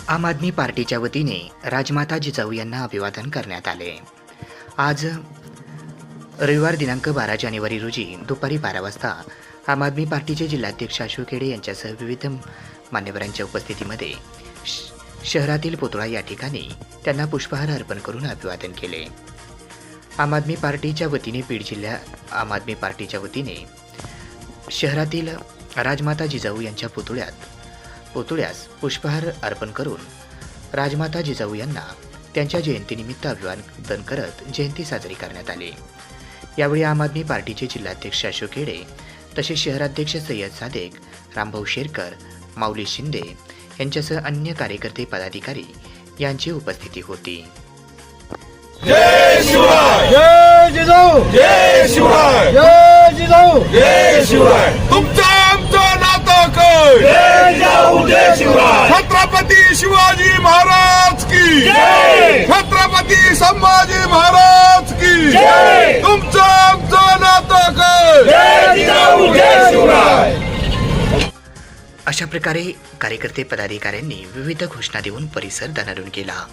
आम आदमी पार्टीच्या वतीने राजमाता जिजाऊ यांना अभिवादन करण्यात आले। आज रविवार दिनांक 12 जानेवारी रोजी दुपारी 12 वाजता आम आदमी पार्टीचे जिल्हाध्यक्ष अशोक खेडे यांच्यासह विविध मान्यवरांच्या उपस्थितीमध्ये शहरातील पुतळा या ठिकाणी त्यांना पुष्पहार अर्पण करून अभिवादन केले। आम आदमी पार्टीच्या वतीने बीड जिल्हा आम आदमी पार्टीच्या वतीने शहरातील राजमाता जिजाऊ यांच्या पुतळ्यास पुष्पहार अर्पण करून राजमाता जिजाऊ यांना त्यांच्या जयंतीनिमित्त अभिवादन करत जयंती साजरी करण्यात आली। यावेळी आम आदमी पार्टीचे जिल्हाध्यक्ष अशोक खेडे तसेच शहराध्यक्ष सय्यद सादेक, रामभाऊ शेरकर, माऊली शिंदे यांच्यासह अन्य कार्यकर्ते पदाधिकारी यांची उपस्थिती होती। जय शिवराय, जय जिजाऊ, जय शिवराय, जय जिजाऊ, जय शिवराय। तुमचं आमचं नातं काय? जय जिजाऊ, जय शिवराय। छत्रपती शिवाजी महाराज की जय, छत्रपती संभाजी महाराज की जय। तुमचं आमचं नातं काय? जय जिजाऊ, जय शिवराय। अशा प्रकारे कार्यकर्ते पदाधिकाऱ्यांनी विविध घोषणा देऊन परिसर दणाणून केला।